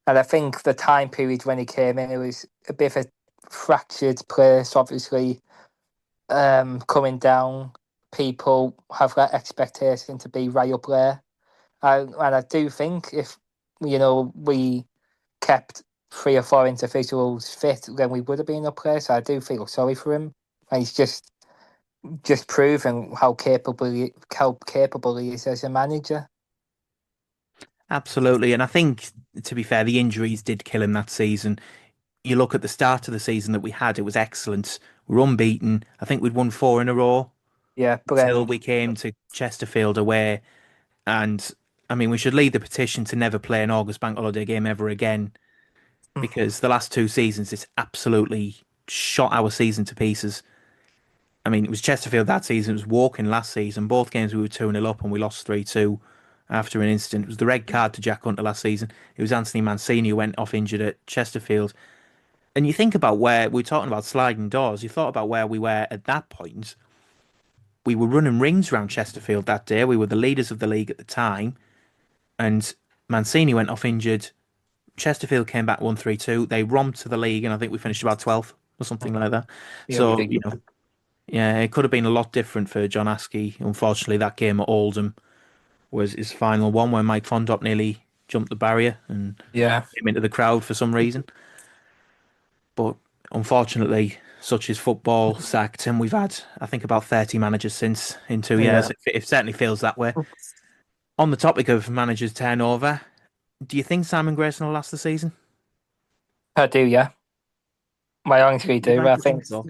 And I think the time period when he came in, it was a bit of a fractured place. Obviously, coming down, people have that expectation to be right up there. And I do think if we kept 3 or 4 individuals fit, then we would have been up there. So I do feel sorry for him, and he's just proven how capable he is as a manager. Absolutely. And I think, to be fair, the injuries did kill him that season. You look at the start of the season that we had, it was excellent. We were unbeaten. I think we'd won 4 in a row Yeah, but until we came to Chesterfield away. And I mean, we should lead the petition to never play an August bank holiday game ever again, because the last 2 seasons, it's absolutely shot our season to pieces. I mean, it was Chesterfield that season, it was Woking last season. Both games we were 2-0 up and we lost 3-2 after an incident. It was the red card to Jack Hunter last season. It was Anthony Mancini who went off injured at Chesterfield. And you think about where we're talking about sliding doors, you thought about where we were at that point. We were running rings around Chesterfield that day. We were the leaders of the league at the time. And Mancini went off injured. Chesterfield came back 1-3-2. They romped to the league, and I think we finished about 12th or something like that. yeah, So, ridiculous. yeah, it could have been a lot different for John Askey. Unfortunately, that game at Oldham was his final one where Mike Fondop nearly jumped the barrier and Yeah, came into the crowd for some reason. But unfortunately, such is football, sacked, and we've had, I think, about 30 managers since in 2 years. yeah. It certainly feels that way. On the topic of managers turnover, do you think Simon Grayson will last the season? I do. Yeah, I honestly You'd do. like I to think. so?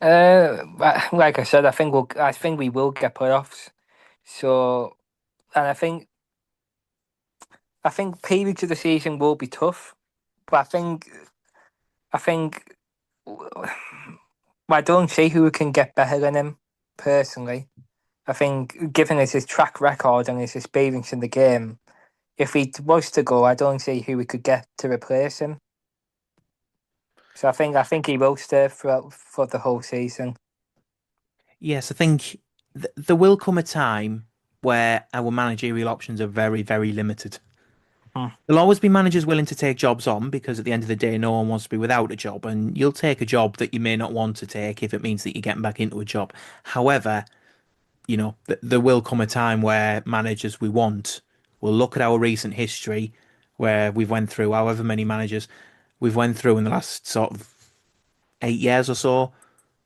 Like I said, I think we will get playoffs. So, and I think periods of the season will be tough, but I think I don't see who can get better than him personally. I think, given his track record and his experience in the game, if he was to go, I don't see who we could get to replace him. So I think he will stay for the whole season. Yes, I think there will come a time where our managerial options are very, very limited. Hmm. There'll always be managers willing to take jobs on because at the end of the day, no one wants to be without a job, and you'll take a job that you may not want to take if it means that you're getting back into a job. However, there will come a time where managers we want will look at our recent history where we've went through however many managers we've went through in the last sort of 8 years or so,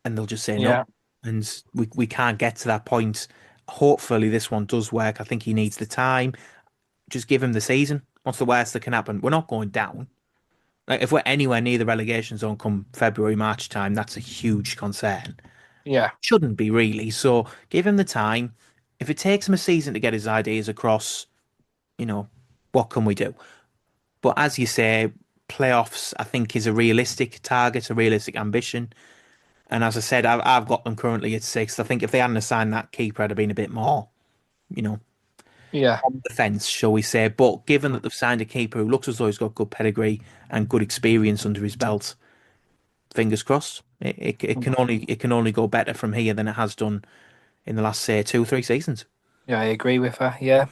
and they'll just say no. Yeah, And we can't get to that point. Hopefully this one does work. I think he needs the time. Just give him the season. What's the worst that can happen? We're not going down. Like if we're anywhere near the relegation zone come February, March time, that's a huge concern. yeah, Shouldn't be really. So give him the time. If it takes him a season to get his ideas across, what can we do? But as you say, playoffs, I think, is a realistic target, a realistic ambition. And as I said, I've got them currently at sixth. I think if they hadn't assigned that keeper, I'd have been a bit more, you know, yeah. on the fence, shall we say. But given that they've signed a keeper who looks as though he's got good pedigree and good experience under his belt, fingers crossed. It can only go better from here than it has done in the last, say, 2 or 3 seasons. Yeah, I agree with her. Yeah.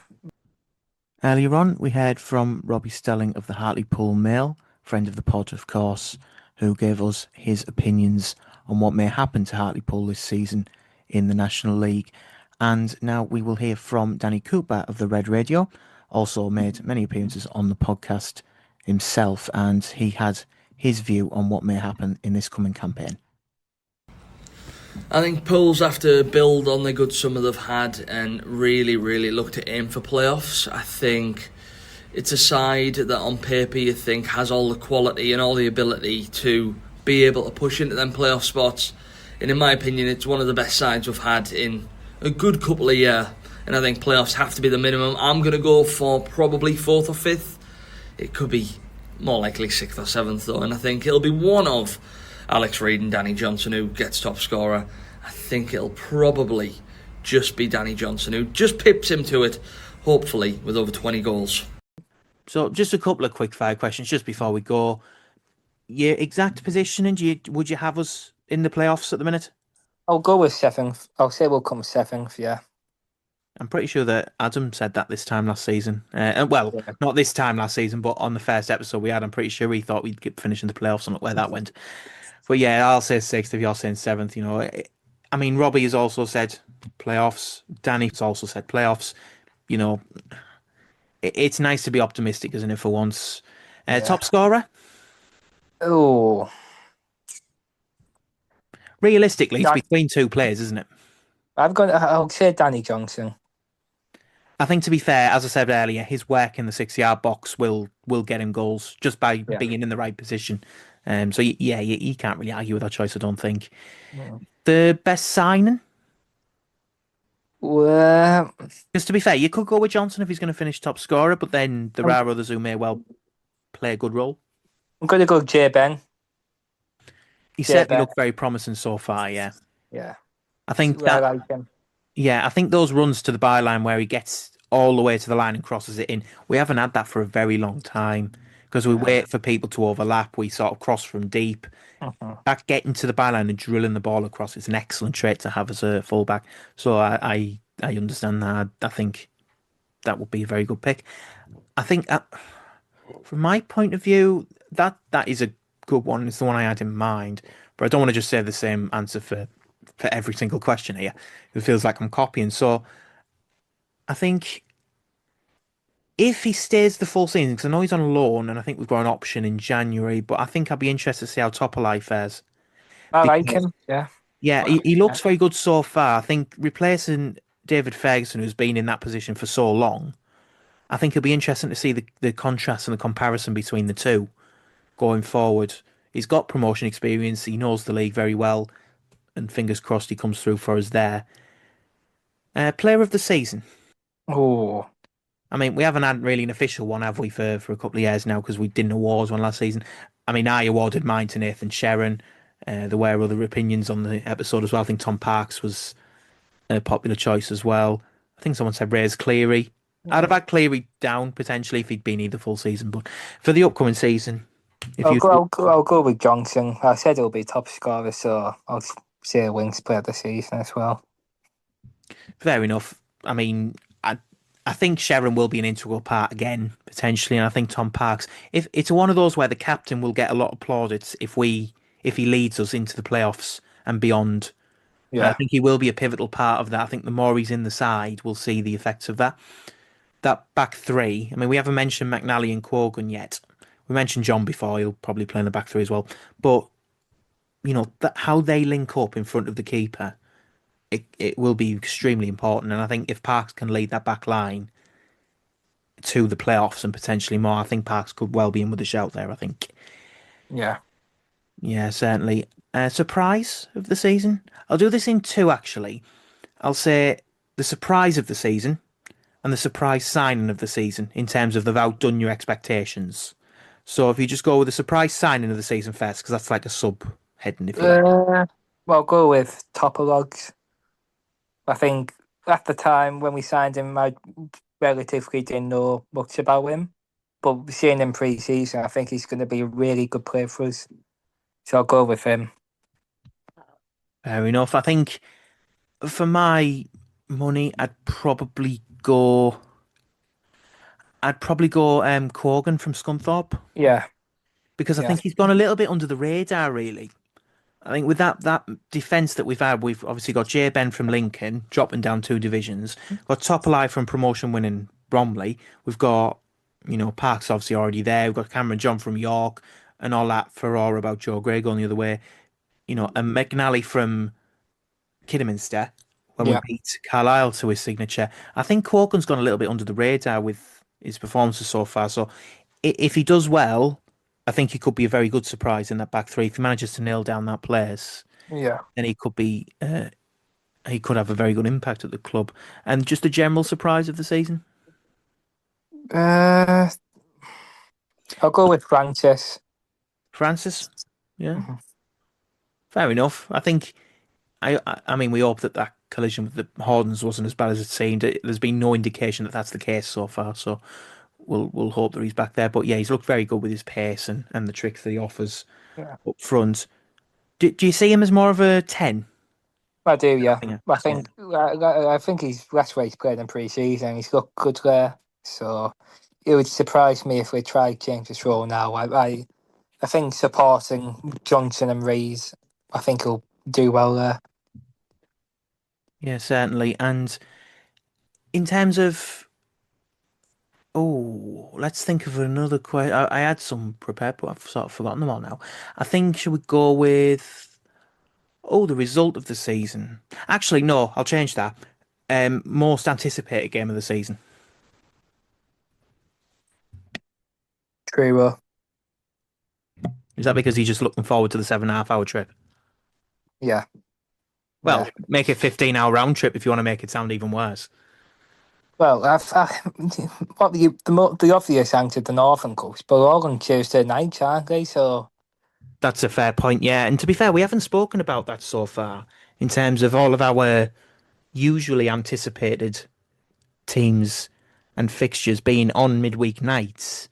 Earlier on, we heard from Robbie Stelling of the Hartlepool Mail, friend of the pod, of course, who gave us his opinions on what may happen to Hartlepool this season in the National League. And now we will hear from Danny Cooper of the Red Radio, also made many appearances on the podcast himself, and he had his view on what may happen in this coming campaign. I think Pools have to build on the good summer they've had and really, really look to aim for playoffs. I think it's a side that on paper you think has all the quality and all the ability to be able to push into them playoff spots. And in my opinion, it's one of the best sides we've had in a good couple of years. And I think playoffs have to be the minimum. I'm going to go for probably 4th or 5th. It could be more likely 6th or 7th though. And I think it'll be one of Alex Reid and Danny Johnson who gets top scorer. I think it'll probably just be Danny Johnson who just pips him to it, hopefully with over 20 goals. So just a couple of quick fire questions just before we go. Your exact positioning, would you have us in the playoffs at the minute? I'll go with 7th. I'll say we'll come 7th, yeah. I'm pretty sure that Adam said that this time last season. Well, Yeah. not this time last season, but on the first episode we had, I'm pretty sure he thought we'd get finish in the playoffs and look where that went. But yeah, I'll say 6th if you're saying 7th. I mean, Robbie has also said playoffs. Danny's also said playoffs. It's nice to be optimistic, isn't it, for once? Yeah. Top scorer? Oh, Realistically, it's Dan- between two players, isn't it? I'll say Danny Johnson. I think, to be fair, as I said earlier, his work in the 6-yard box will get him goals just by Yeah. being in the right position. So yeah, you can't really argue with that choice, I don't think. No. The best signing? Well, Because to be fair, you could go with Johnson if he's going to finish top scorer, but then there are others who may well play a good role. I'm going to go J Ben. He Yeah, certainly but- looked very promising so far, yeah. Yeah, I think I that, like him. yeah, I think those runs to the byline where he gets all the way to the line and crosses it in, we haven't had that for a very long time because we wait for people to overlap. We sort of cross from deep. Mhm. That getting to the byline and drilling the ball across is an excellent trait to have as a fullback. So I understand that. I think that would be a very good pick. I think from my point of view, that is a good one. It's the one I had in mind, but I don't want to just say the same answer for every single question here. It feels like I'm copying. So I think if he stays the full season, because I know he's on loan, and I think we've got an option in January, but I think I'd be interested to see how Topolai fares. I like Because- him. Yeah, Yeah, he looks very good so far. I think replacing David Ferguson, who's been in that position for so long, I think it'll be interesting to see the contrast and the comparison between the two going forward. He's got promotion experience. He knows the league very well, and fingers crossed he comes through for us there. Player of the season. Oh, I mean, we haven't had really an official one, have we, for a couple of years now, because we didn't award one last season. I mean, I awarded mine to Nathan Sharon. There were other opinions on the episode as well. I think Tom Parks was a popular choice as well. I think someone said Reyes Cleary. I'd have had Cleary down potentially if he'd been here the full season, but for the upcoming season, if you I'll go with Johnson. I said he'll be top scorer, so I'll say Winks player of the season as well. fair enough. I mean, I think Sharon will be an integral part again potentially, and I think Tom Parks. If it's one of those where the captain will get a lot of plaudits if he leads us into the playoffs and beyond. And I Yeah, think he will be a pivotal part of that. I think the more he's in the side, we'll see the effects of that. That back three. I mean, we haven't mentioned McNally and Corgan yet. We mentioned John before. He'll probably play in the back three as well. But how they link up in front of the keeper, it will be extremely important. And I think if Parks can lead that back line to the playoffs and potentially more, I think Parks could well be in with a shout there. I think. yeah. Yeah, certainly. Surprise of the season. I'll do this in two actually. I'll say the surprise of the season and the surprise signing of the season in terms of they've outdone your expectations. So if you just go with the surprise signing of the season first, because that's like a sub heading, if you like. Well, I'll go with Topologs. I think at the time when we signed him, I relatively didn't know much about him. But seeing him pre-season, I think he's going to be a really good player for us. So I'll go with him. Fair enough. I think for my money, I'd probably go Corgan from Scunthorpe Yeah, because I yeah, think he's gone a little bit under the radar, really. I think with that defence that we've had, we've obviously got Jay Ben from Lincoln dropping down two divisions. Got Topolai from promotion winning Bromley. We've got, Parks obviously already there. We've got Cameron John from York and all that furore about Joe Gray going the other way. And McNally from Kidderminster when we yeah, beat Carlisle to his signature. I think Corkin's gone a little bit under the radar with his performances so far. So if he does well, I think he could be a very good surprise in that back three. If he manages to nail down that place, yeah. then he could have a very good impact at the club. And just a general surprise of the season, Uh, I'll go with Francis. Francis. Yeah, Mhm. fair enough. I think I mean we hope that collision with the Hordens wasn't as bad as it seemed. There's been no indication that that's the case so far. So we'll hope that he's back there. But yeah, he's looked very good with his pace and the tricks that he offers Yeah, up front. Do you see him as more of a 10? I do. Yeah, Yeah. I think he's that's where he's played in pre-season. He's looked good there. So it would surprise me if we tried change his role now. I think supporting Johnson and Rees, I think he'll do well there. Yeah, certainly. And in terms of, let's think of another question. I had some prepared, but I've sort of forgotten them all now. I think should we go with, the result of the season? Actually, no, I'll change that. Most anticipated game of the season. True. Is that because he's just looking forward to the 7.5 hour trip? Yeah, Well, yeah. make it 15-hour round trip if you want to make it sound even worse. Well, what the obvious answer, the Northern Coast, but they're all on Tuesday nights, aren't they? So That's a fair point, yeah. And to be fair, we haven't spoken about that so far in terms of all of our usually anticipated teams and fixtures being on midweek nights.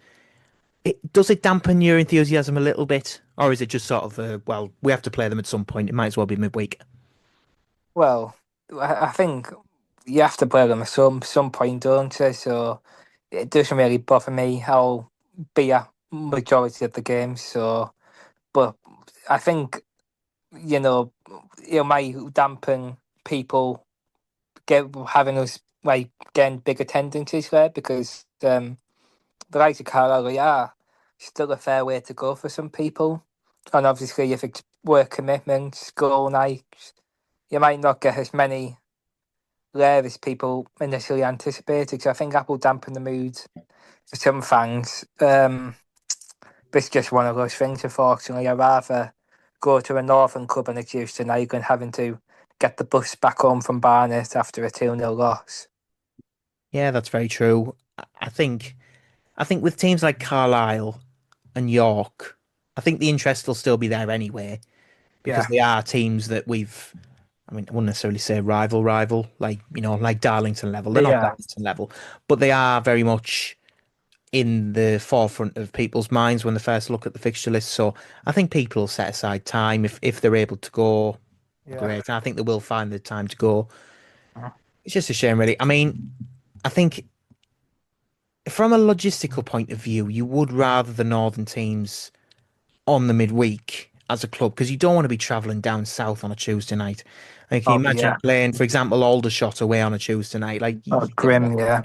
Does it dampen your enthusiasm a little bit? Or is it just sort of, well, we have to play them at some point. It might as well be midweek. well, I think you have to play them at some point, don't you? So it doesn't really bother me. I'll be a majority of the games. So, but I think you know it might dampen people having us like getting big attendances there because the likes of Carlisle are still a fair way to go for some people. And obviously, if it's work commitments, goal nights, you might not get as many there as people initially anticipated. So I think that will dampen the mood for some fans. But it's just one of those things, unfortunately. I'd rather go to a Northern club on a Tuesday night than having to get the bus back home from Barnet after a 2-0 loss. Yeah, that's very true. I think with teams like Carlisle and York, I think the interest will still be there anyway because Yeah, they are teams that we've I mean, I wouldn't necessarily say rival, like, like Darlington level. They're not Yeah, Darlington level, but they are very much in the forefront of people's minds when they first look at the fixture list. So I think people will set aside time if they're able to go. yeah, Great. I think they will find the time to go. It's just a shame, really. I mean, I think from a logistical point of view, you would rather the northern teams on the midweek as a club because you don't want to be travelling down south on a Tuesday night. Like, can you oh imagine yeah, playing, for example, Aldershot away on a Tuesday night? Like, oh grim, yeah,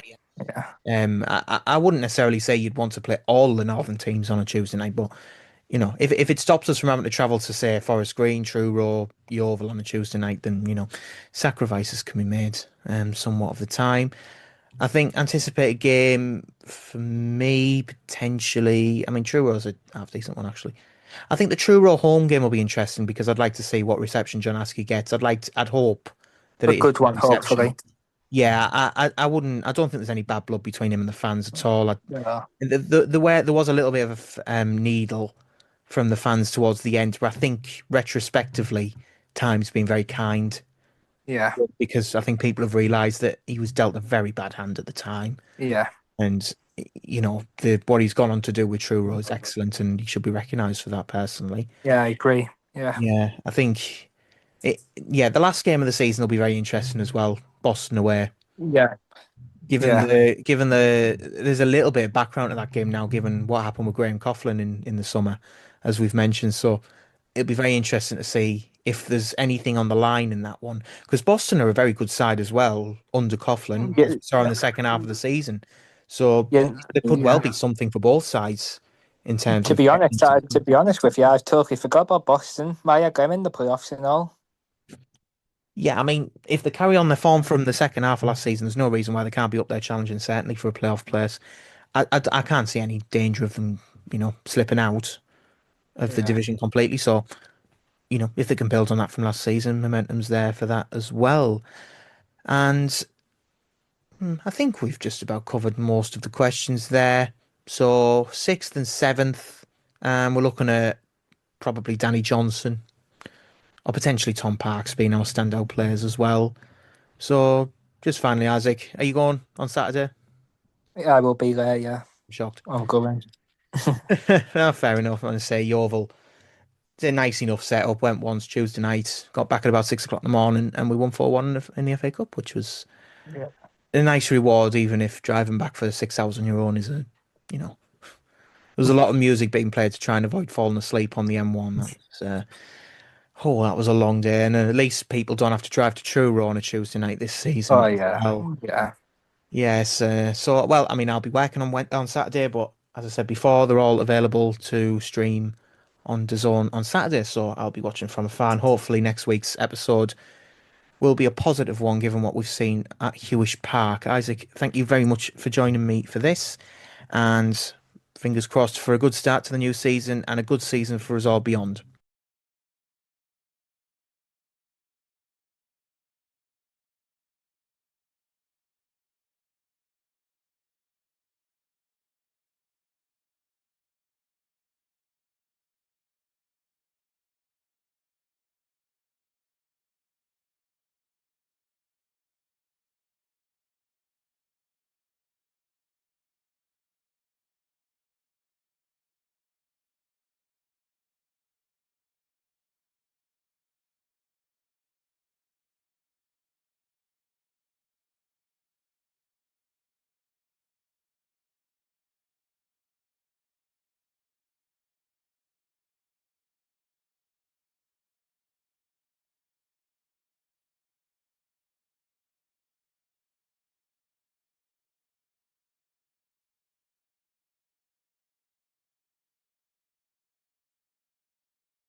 yeah, I wouldn't necessarily say you'd want to play all the northern teams on a Tuesday night, but if it stops us from having to travel to say Forest Green, Truro, Yeovil on a Tuesday night, then sacrifices can be made somewhat of the time. I think anticipated game for me potentially. I mean, Truro's a half decent one actually. I think the Truro home game will be interesting because I'd like to see what reception John Askey gets. I'd hope that a it is good good one, reception. hopefully. Yeah, I wouldn't. I don't think there's any bad blood between him and the fans at all. Yeah, The where there was a little bit of a needle from the fans towards the end, but I think retrospectively, time's been very kind yeah, because I think people have realised that he was dealt a very bad hand at the time, yeah, and the what he's gone on to do with Truro is excellent, and he should be recognised for that personally. yeah. I agree. Yeah, Yeah, I think Yeah, the last game of the season will be very interesting as well. Boston away. yeah, Given yeah, there's a little bit of background to that game now, given what happened with Graham Coughlin in the summer, as we've mentioned. So it'll be very interesting to see if there's anything on the line in that one. Because Boston are a very good side as well under Coughlin, as yeah, we saw in the second half of the season. So yeah, there could well yeah. be something for both sides in terms To of be getting honest, into the to be honest with you, I totally forgot about Boston. Maya going in the playoffs and all. Yeah, I mean, if they carry on their form from the second half of last season, there's no reason why they can't be up there challenging, certainly for a playoff place. I can't see any danger of them, slipping out of the Yeah, division completely. So, if they can build on that from last season, momentum's there for that as well. And I think we've just about covered most of the questions there. So, sixth and seventh, we're looking at probably Danny Johnson or potentially Tom Parks being our standout players as well. So, just finally, Isaac, are you going on Saturday? yeah, I will be there. Yeah, I'm shocked. I'm going. No, fair enough. I'm going to say Yeovil. It's a nice enough setup. Went once Tuesday night, got back at about 6 o'clock in the morning, and we won 4-1 in the FA Cup, which was Yeah. a nice reward, even if driving back for 6 hours on your own is you know, there was a lot of music being played to try and avoid falling asleep on the M1. That was a long day, and at least people don't have to drive to Truro on a Tuesday night this season Oh as yeah, well. yeah. Yes, well, I mean, I'll be working on Saturday, but as I said before, they're all available to stream on DAZN on Saturday, so I'll be watching from afar, and hopefully next week's episode will be a positive one given what we've seen at Hewish Park. Isaac, thank you very much for joining me for this, and fingers crossed for a good start to the new season and a good season for us all beyond.